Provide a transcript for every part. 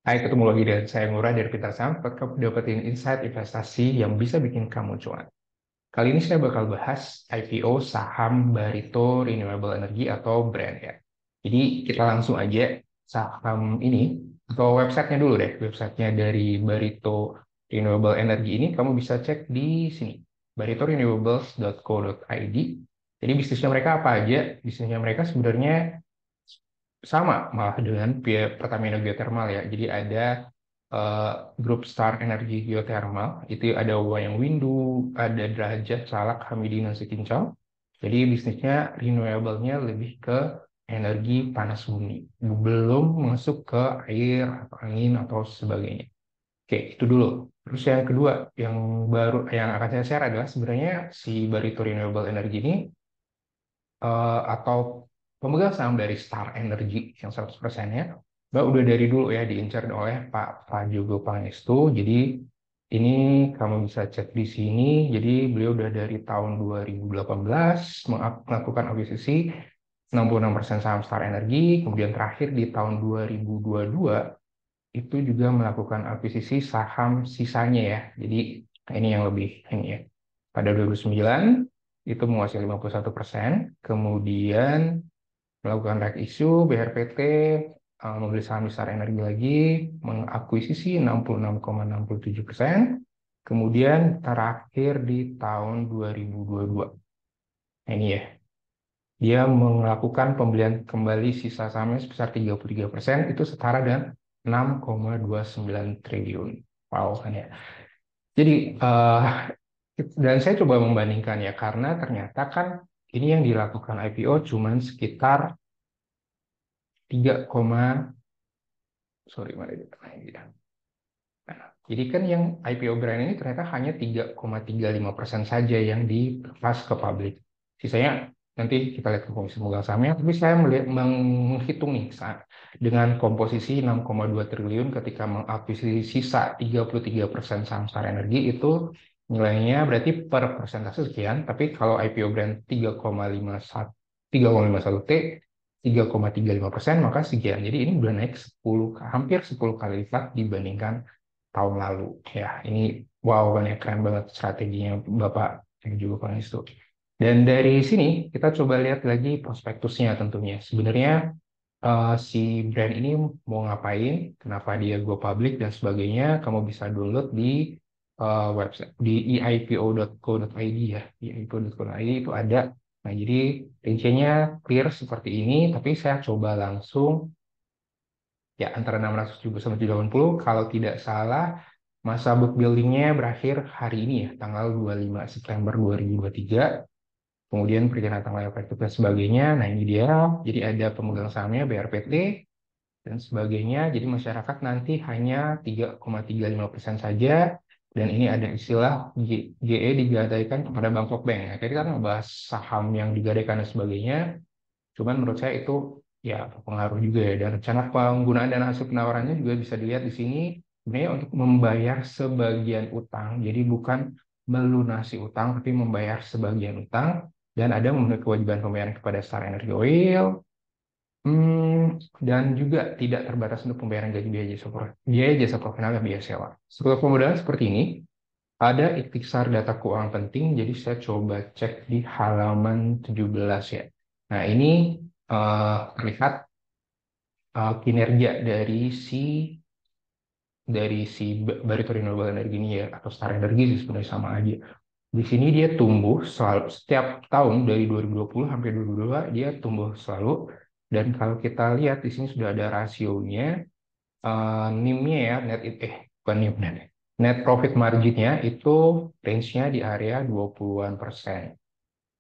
Hai, ketemu lagi dengan saya Ngurah dari Pintar Saham. Buat kamu dapetin insight investasi yang bisa bikin kamu cuan. Kali ini saya bakal bahas IPO saham Barito Renewable Energy atau BRAND ya. Jadi kita langsung aja saham ini atau websitenya dulu deh. Websitenya dari Barito Renewable Energy ini kamu bisa cek di sini, baritorenewables.co.id. Jadi bisnisnya mereka apa aja? Bisnisnya mereka sebenarnya sama malah dengan Pertamina Geothermal ya. Jadi ada eh, grup Star Energy Geothermal, itu ada Wayang Windu, ada Derajat, Salak, Hamidi, Nasi Kincau. Jadi bisnisnya renewable-nya lebih ke energi panas bumi, belum masuk ke air atau angin atau sebagainya. Oke, itu dulu. Terus yang kedua, yang baru yang akan saya share adalah sebenarnya si Barito Renewable Energy ini atau pemegang saham dari Star Energy yang 100%-nya, Mbak udah dari dulu ya diincar oleh Pak Prajogo Pangestu. Jadi ini kamu bisa cek di sini. Jadi beliau udah dari tahun 2018 melakukan akuisisi 66% saham Star Energy. Kemudian terakhir di tahun 2022 itu juga melakukan akuisisi saham sisanya ya. Jadi ini yang lebih ini ya. Pada 2009 itu menguasai 51%, kemudian melakukan right issue, BRPT, membeli saham besar energi lagi, mengakuisisi 66,67%, kemudian terakhir di tahun 2022. Nah, ini ya, dia melakukan pembelian kembali sisa sahamnya sebesar 33%, itu setara dengan 6,29 triliun. Wow, kan ya. Jadi, dan saya coba membandingkan ya, karena ternyata kan ini yang dilakukan IPO cuman sekitar 3, sorry, mana dia? Nah, ini dia. Nah, jadi kan yang IPO brand ini ternyata hanya 3,35% saja yang dilepas ke publik. Sisanya nanti kita lihat komposisi pemegang sahamnya, tapi saya menghitung nih dengan komposisi 6,2 triliun ketika mengakuisisi sisa 33% saham Star Energy itu nilainya berarti per persentase sekian, tapi kalau IPO brand 3,51 T 3,35%, maka sekian. Jadi ini udah naik 10, hampir 10 kali lipat dibandingkan tahun lalu. Ya, ini wow kan ya, keren banget strateginya Bapak yang juga Pak itu. Dan dari sini kita coba lihat lagi prospektusnya tentunya. Sebenarnya si brand ini mau ngapain, kenapa dia go public dan sebagainya, kamu bisa download di website di eipo.co.id ya. Eipo.co.id itu ada. Nah, jadi rinciannya clear seperti ini, tapi saya coba langsung ya antara 600 juga sampai 380. Kalau tidak salah, masa book buildingnya berakhir hari ini ya, tanggal 25 September 2023. Kemudian perkiraan tanggal efektif dan sebagainya. Nah, ini dia. Jadi ada pemegang sahamnya BRPT dan sebagainya. Jadi masyarakat nanti hanya 3,35% saja. Dan ini ada istilah GE digadaikan kepada Bangkok Bank. Ya, tadi kan ngebahas saham yang digadaikan dan sebagainya. Cuman menurut saya itu ya berpengaruh juga ya. Dan rencana penggunaan dana hasil penawarannya juga bisa dilihat di sini. Sebenarnya untuk membayar sebagian utang. Jadi bukan melunasi utang, tapi membayar sebagian utang. Dan ada memenuhi kewajiban pembayaran kepada Star Energy Oil. Dan juga tidak terbatas untuk pembayaran gaji biaya jasa profesional dan biaya sewa. Struktur pemodalan seperti ini. Ada ikhtisar data keuangan penting, jadi saya coba cek di halaman 17 ya. Nah, ini terlihat kinerja dari si Barito Renewable Energy ini ya, atau Star Energy sih sebenarnya sama aja. Di sini dia tumbuh selalu setiap tahun dari 2020 sampai 2022 dia tumbuh selalu. Dan kalau kita lihat di sini sudah ada rasionya, NIM-nya ya, bukan NIM, net profit margin-nya itu range-nya di area 20-an persen.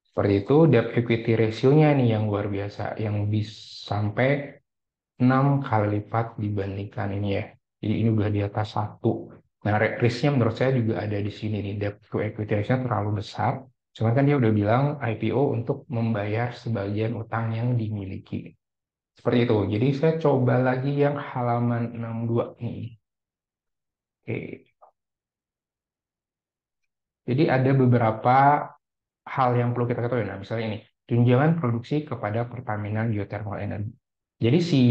Seperti itu, debt equity ratio-nya nih yang luar biasa, yang bisa sampai 6 kali lipat dibandingkan ini ya. Jadi ini udah di atas 1. Nah, risk-nya menurut saya juga ada di sini nih, debt to equity ratio-nya terlalu besar. Cuman kan dia udah bilang IPO untuk membayar sebagian utang yang dimiliki. Seperti itu. Jadi saya coba lagi yang halaman 62 nih. Oke. Jadi ada beberapa hal yang perlu kita ketahui. Nah, misalnya ini, tunjangan produksi kepada Pertamina Geothermal Energy. Jadi si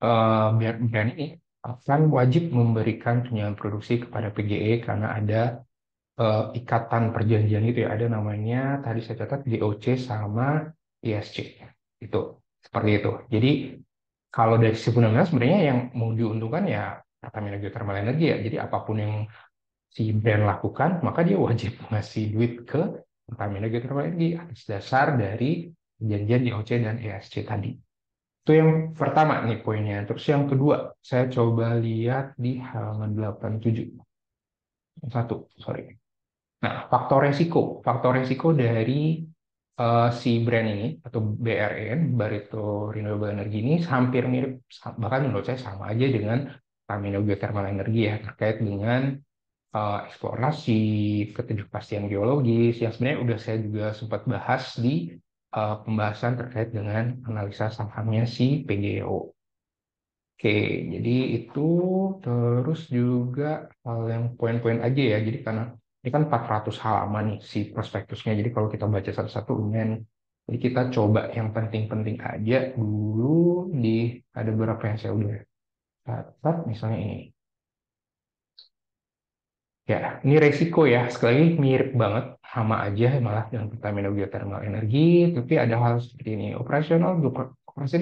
brand ini akan wajib memberikan tunjangan produksi kepada PGE karena ada ikatan perjanjian itu ya, ada namanya tadi saya catat GOC sama ISC itu seperti itu. Jadi kalau dari sisi fundamental sebenarnya yang mau diuntungkan ya Pertamina Geothermal Energy ya. Jadi apapun yang si brand lakukan, maka dia wajib ngasih duit ke Pertamina Geothermal Energy atas dasar dari perjanjian GOC dan ISC tadi. Itu yang pertama nih poinnya. Terus yang kedua, saya coba lihat di halaman 87. Satu, sorry. Nah, faktor resiko dari si brand ini atau BRN, Barito Renewable Energy ini hampir mirip, bahkan menurut saya sama aja dengan Pertamina Geothermal Energy ya, terkait dengan eksplorasi, ketidakpastian geologis, yang sebenarnya udah saya juga sempat bahas di pembahasan terkait dengan analisa sahamnya si PGO. Oke, jadi itu terus juga hal yang poin-poin aja ya. Jadi karena ini kan 400 halaman nih si prospektusnya. Jadi kalau kita baca satu-satu lumayan. Jadi kita coba yang penting-penting aja dulu di ada beberapa yang saya udah catat. Misalnya ini. Ya, ini resiko ya. Sekali lagi mirip banget sama aja malah dengan Pertamina Geothermal Energy. Tapi ada hal seperti ini. Operasi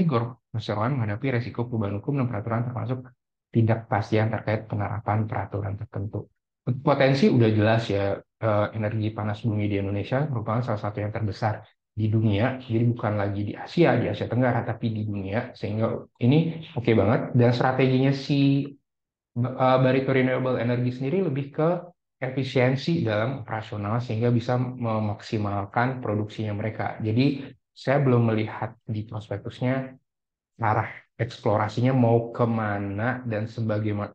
di GOR perseroan menghadapi resiko perubahan hukum dan peraturan termasuk tidak pastian terkait penerapan peraturan tertentu. Potensi udah jelas ya, energi panas bumi di Indonesia merupakan salah satu yang terbesar di dunia. Jadi bukan lagi di Asia Tenggara, tapi di dunia. Sehingga ini oke banget. Dan strateginya si Barito Renewable Energy sendiri lebih ke efisiensi dalam operasional sehingga bisa memaksimalkan produksinya mereka. Jadi saya belum melihat di prospektusnya arah eksplorasinya mau kemana dan seberapa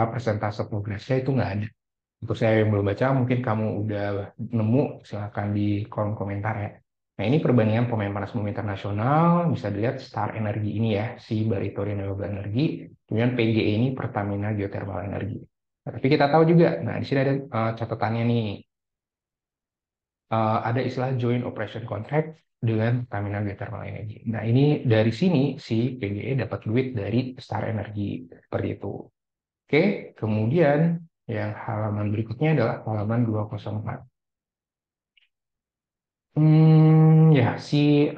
persentase progresnya itu nggak ada. Untuk saya yang belum baca, mungkin kamu udah nemu, silakan di kolom komentar ya. Nah, ini perbandingan pemain panas bumi internasional, bisa dilihat Star Energy ini ya, si Barito Renewable Energy, kemudian PGE ini Pertamina Geothermal Energy. Nah, tapi kita tahu juga, nah di sini ada catatannya nih, ada istilah Joint Operation Contract dengan Pertamina Geothermal Energy. Nah, ini dari sini si PGE dapat duit dari Star Energy, seperti itu. Oke, kemudian yang halaman berikutnya adalah halaman 204. Ya, si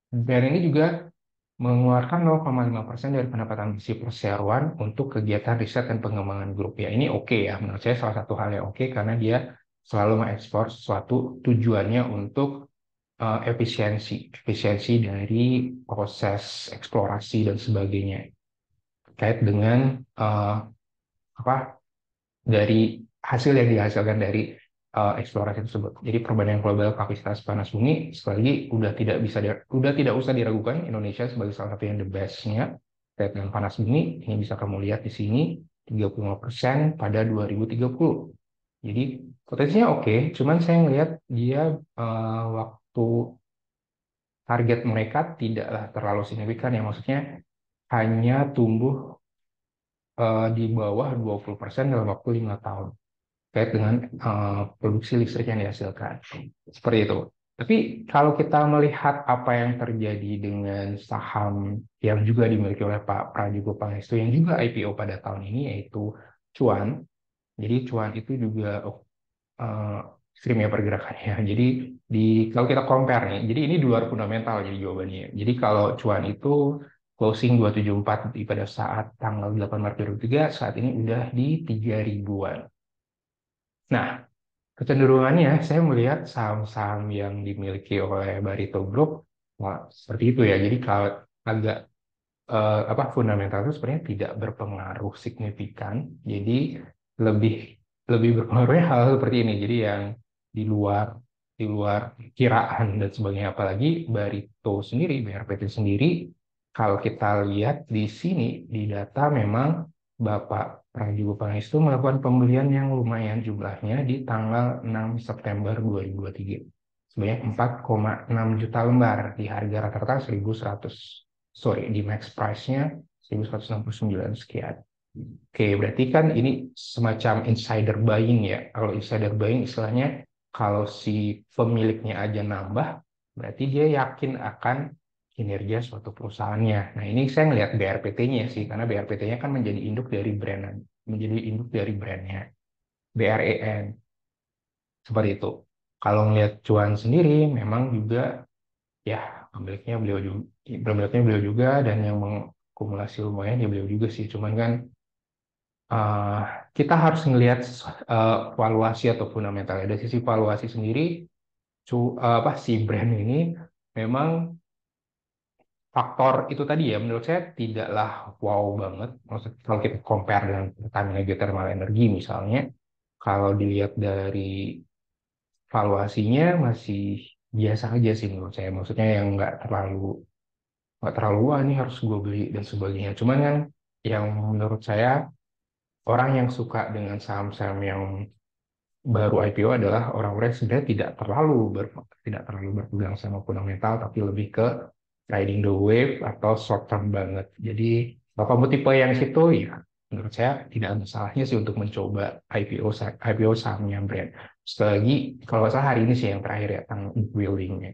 brand ini juga mengeluarkan 0,5% dari pendapatan bersih perseroan untuk kegiatan riset dan pengembangan grup. Ya, ini oke ya. Menurut saya salah satu hal yang oke karena dia selalu mengekspor sesuatu tujuannya untuk efisiensi dari proses eksplorasi dan sebagainya terkait dengan apa dari hasil yang dihasilkan dari eksplorasi tersebut. Jadi perbandingan global kapasitas panas bumi sekali lagi udah tidak usah diragukan Indonesia sebagai salah satu yang the best-nya terkait dengan panas bumi. Ini bisa kamu lihat di sini 35% pada 2030. Jadi potensinya oke, cuman saya ngelihat dia waktu target mereka tidaklah terlalu signifikan ya, maksudnya hanya tumbuh di bawah 20% dalam waktu 5 tahun terkait dengan produksi listrik yang dihasilkan. Seperti itu. Tapi kalau kita melihat apa yang terjadi dengan saham yang juga dimiliki oleh Pak Prajogo Pangestu yang juga IPO pada tahun ini yaitu Cuan. Jadi Cuan itu juga uh, streamnya pergerakannya. Jadi kalau kita compare nih, jadi ini di luar fundamental jadi jawabannya. Jadi kalau Cuan itu closing 274 pada saat tanggal 8 Maret 2003, saat ini udah di 3 ribuan. Nah, kecenderungannya saya melihat saham-saham yang dimiliki oleh Barito Group wah, seperti itu ya. Jadi kalau agak fundamental itu sebenarnya tidak berpengaruh signifikan. Jadi lebih lebih berpengaruhnya hal seperti ini. Jadi yang di luar di luar kiraan dan sebagainya. Apalagi Barito sendiri, BRPT sendiri, kalau kita lihat di sini di data memang Bapak Prajogo Pangestu melakukan pembelian yang lumayan jumlahnya di tanggal 6 September 2023 sebanyak 4,6 juta lembar di harga rata-rata 1.100 sorry di max price-nya 1.169 sekian. Oke, berarti kan ini semacam insider buying ya. Kalau insider buying istilahnya kalau si pemiliknya aja nambah, berarti dia yakin akan kinerja suatu perusahaannya. Nah, ini saya ngelihat BRPT-nya sih, karena BRPT-nya kan menjadi induk dari brandnya, BREN, seperti itu. Kalau ngelihat cuan sendiri, memang juga ya pemiliknya beliau juga, dan yang mengakumulasi lumayan ya beliau juga sih. Cuman kan eh, kita harus ngelihat valuasi atau fundamentalnya. Dari sisi valuasi sendiri, apa si brand ini memang faktor itu tadi ya menurut saya tidaklah wow banget. Maksud kalau kita compare dengan Pertamina Geothermal Energy misalnya, kalau dilihat dari valuasinya masih biasa aja sih menurut saya. Maksudnya yang nggak terlalu wah ini harus gue beli dan sebagainya. Cuman kan yang menurut saya orang yang suka dengan saham-saham yang baru IPO adalah orang-orang yang sebenarnya tidak terlalu berpegang sama fundamental, tapi lebih ke riding the wave atau short term banget. Jadi kalau kamu tipe yang situ, ya menurut saya tidak ada salahnya sih untuk mencoba IPO sahamnya brand. Sekali lagi, kalau nggak salah hari ini sih yang terakhir ya tentang buildingnya.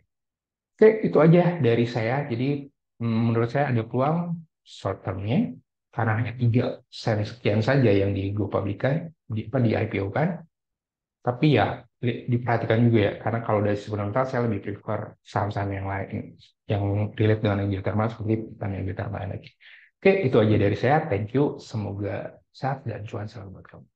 Oke, itu aja dari saya. Jadi menurut saya ada peluang short termnya karena hanya 3 sen sekian saja yang di go publikan, di IPO kan. Tapi ya diperhatikan juga ya, karena kalau dari sisi fundamental saya lebih prefer saham-saham yang lain yang relate dengan geothermal seperti pertamina geothermal energy. Oke, itu aja dari saya. Thank you. Semoga sehat dan cuan selalu buat kamu.